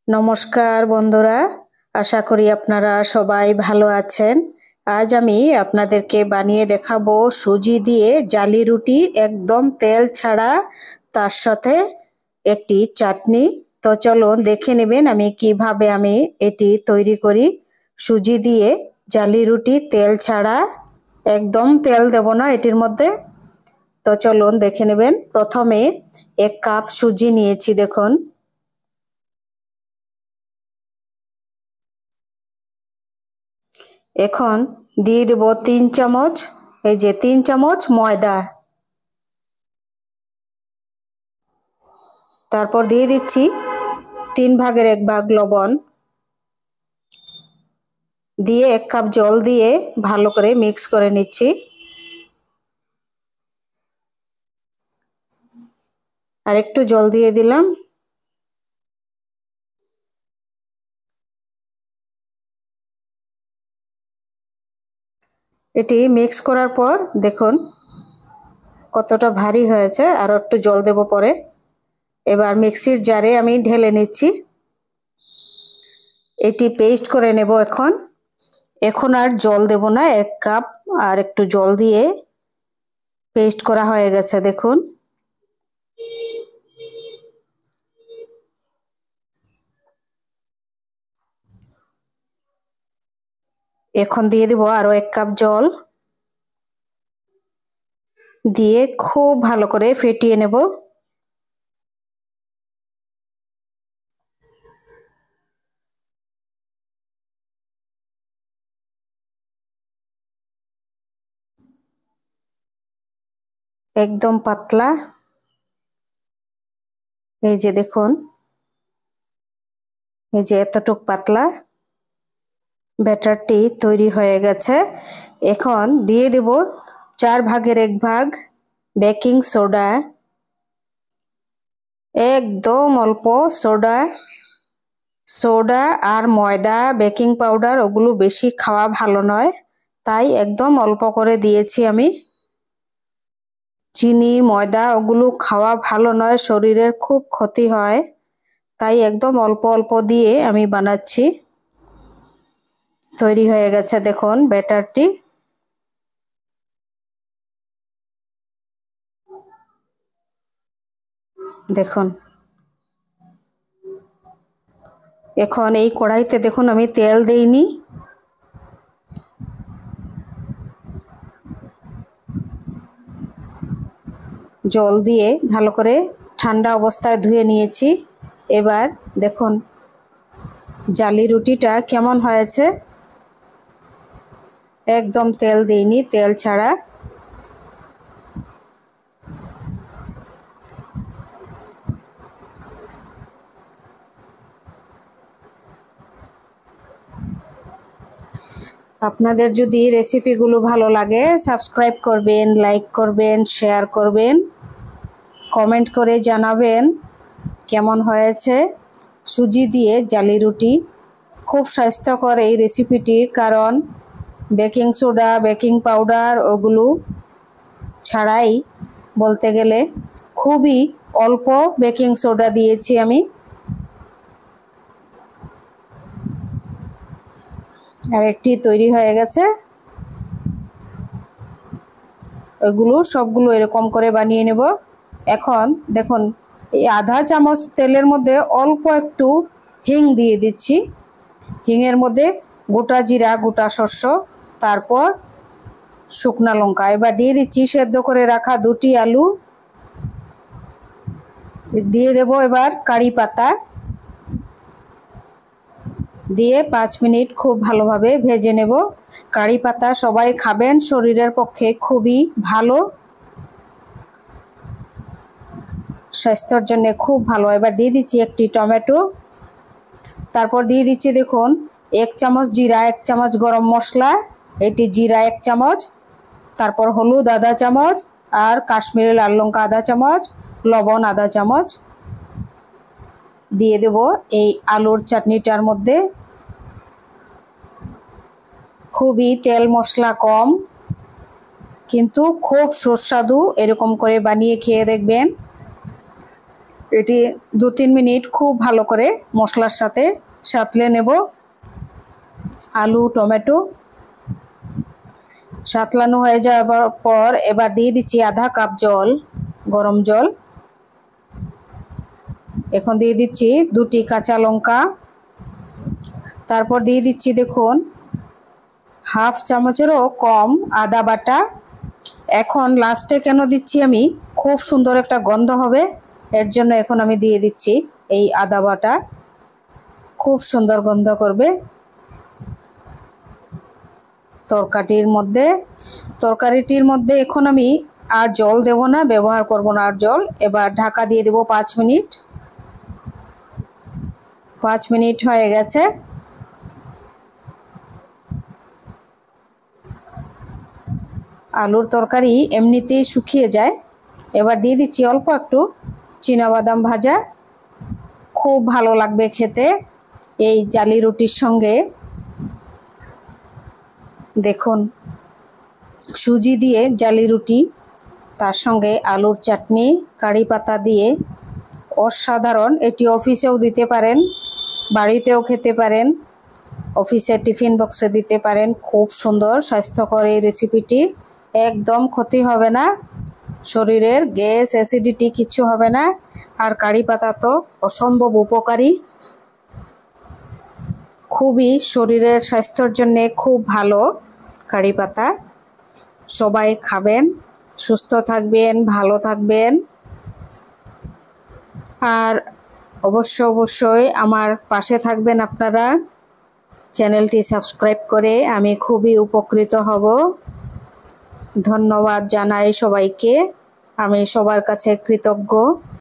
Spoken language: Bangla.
নমস্কার বন্ধুরা, আশা করি আপনারা সবাই ভালো আছেন। আজ আমি আপনাদেরকে বানিয়ে দেখাবো সুজি দিয়ে জালি রুটি, একদম তেল ছাড়া, তার সাথে একটি চাটনি। তো চলুন দেখে নেবেন আমি কিভাবে এটি তৈরি করি। সুজি দিয়ে জালি রুটি, তেল ছাড়া, একদম তেল দেব না এটির মধ্যে। তো চলুন দেখে নেবেন। প্রথমে 1 কাপ সুজি নিয়েছি, দেখুন। এখন দিয়ে দেব 3 চামচ, এই যে 3 চামচ ময়দা। তারপর দিয়ে দিচ্ছি 3 ভাগের 1 ভাগ লবণ, দিয়ে 1 কাপ জল দিয়ে ভালো করে মিক্স করে নিচ্ছি। আর একটু জল দিয়ে দিলাম। এটি মিক্স করার পর দেখুন কতটা ভারী হয়েছে। আর একটু জল দেব পরে। এবার মিক্সির জারে আমি ঢেলে নিচ্ছি। এটি পেস্ট করে নেব। এখন আর জল দেব না। 1 কাপ আর একটু জল দিয়ে পেস্ট করা হয়ে গেছে, দেখুন। এখন দিয়ে দেব আরো 1 কাপ জল, দিয়ে খুব ভালো করে ফেটিয়ে নেব। একদম পাতলা, এই যে দেখুন, এই যে এতটুক পাতলা ব্যাটারটি তৈরি হয়ে গেছে। এখন দিয়ে দেব 4 ভাগের 1 ভাগ বেকিং সোডা, একদম অল্প সোডা। সোডা আর ময়দা, বেকিং পাউডার ওগুলো বেশি খাওয়া ভালো নয়, তাই একদম অল্প করে দিয়েছি আমি। চিনি, ময়দা ওগুলো খাওয়া ভালো নয়, শরীরের খুব ক্ষতি হয়, তাই একদম অল্প অল্প দিয়ে আমি বানাচ্ছি। তৈরি হয়ে গেছে দেখুন ব্যাটারটি। দেখুন, এখন এই কড়াইতে দেখুন আমি তেল দেইনি। জল দিয়ে ভালো করে ঠান্ডা অবস্থায় ধুয়ে নিয়েছি। এবার দেখুন জালি রুটিটা কেমন হয়েছে। একদম তেল দিইনি, তেল ছাড়া। আপনাদের যদি রেসিপিগুলো ভালো লাগে, সাবস্ক্রাইব করবেন, লাইক করবেন, শেয়ার করবেন, কমেন্ট করে জানাবেন কেমন হয়েছে। সুজি দিয়ে জালি রুটি খুব স্বাস্থ্যকর এই রেসিপিটি, কারণ বেকিং সোডা, বেকিং পাউডার ওগুলো ছাড়াই বলতে গেলে খুবই অল্প বেকিং সোডা দিয়েছি আমি। আর একটি তৈরি হয়ে গেছে। ওইগুলো সবগুলো এরকম করে বানিয়ে নেব। এখন দেখুন এই আধা চামচ তেলের মধ্যে অল্প একটু হিং দিয়ে দিচ্ছি। হিংয়ের মধ্যে গোটা জিরা, গোটা শস্য, তারপর শুকনা লঙ্কা। এবার দিয়ে দিচ্ছি সেদ্ধ করে রাখা 2টি আলু। দিয়ে দেব এবার কারি পাতা, দিয়ে 5 মিনিট খুব ভালোভাবে ভেজে নেব। কারি পাতা সবাই খাবেন, শরীরের পক্ষে খুবই ভালো, স্বাস্থ্যের জন্য খুব ভালো। এবার দিয়ে দিচ্ছি একটি টমেটো। তারপর দিয়ে দিচ্ছি দেখুন 1 চামচ জিরা, 1 চামচ গরম মশলা, এটি জিরা 1 চামচ, তারপর হলুদ আধা চামচ, আর কাশ্মীরি লাল লঙ্কা আধা চামচ, লবণ আধা চামচ। দিয়ে দেব এই আলুর চাটনিটার মধ্যে। খুবই তেল মশলা কম, কিন্তু খুব সুস্বাদু। এরকম করে বানিয়ে খেয়ে দেখবেন। এটি 2-3 মিনিট খুব ভালো করে মশলার সাথে সাঁতলে নেব। আলু টমেটো সাঁতলানো হয়ে যাওয়ার পর এবার দিয়ে দিচ্ছি আধা কাপ জল, গরম জল। এখন দিয়ে দিচ্ছি 2টি কাঁচা লঙ্কা, তারপর দিয়ে দিচ্ছি দেখুন হাফ চামচেরও কম আদা বাটা। এখন লাস্টে কেন দিচ্ছি আমি, খুব সুন্দর একটা গন্ধ হবে, এর জন্য এখন আমি দিয়ে দিচ্ছি এই আদা বাটা, খুব সুন্দর গন্ধ করবে তরকারিটির মধ্যে। এখন আমি আর জল দেব না, ব্যবহার করব না আর জল। এবার ঢাকা দিয়ে দেব 5 মিনিট। 5 মিনিট হয়ে গেছে। আলুর তরকারি এমনিতেই শুকিয়ে যায়। এবার দিয়ে দিচ্ছি অল্প একটু চীনাবাদাম ভাজা, খুব ভালো লাগবে খেতে এই জালি রুটির সঙ্গে। দেখুন সুজি দিয়ে জালি রুটি, তার সঙ্গে আলুর চাটনি, কারি পাতা দিয়ে অসাধারণ। এটি অফিসেও দিতে পারেন, বাড়িতেও খেতে পারেন, অফিসে টিফিন বক্সে দিতে পারেন। খুব সুন্দর স্বাস্থ্যকর এই রেসিপিটি, একদম ক্ষতি হবে না, শরীরের গ্যাস অ্যাসিডিটি কিচ্ছু হবে না। আর কারি পাতা তো অসম্ভব উপকারী, খুবই শরীরের স্বাস্থ্যের জন্যে খুব ভালো কারি পাতা। সবাই খাবেন, সুস্থ থাকবেন, ভালো থাকবেন। আর অবশ্যই আমার পাশে থাকবেন আপনারা। চ্যানেলটি সাবস্ক্রাইব করে আমি খুবই উপকৃত হব। ধন্যবাদ জানাই সবাইকে, আমি সবার কাছে কৃতজ্ঞ।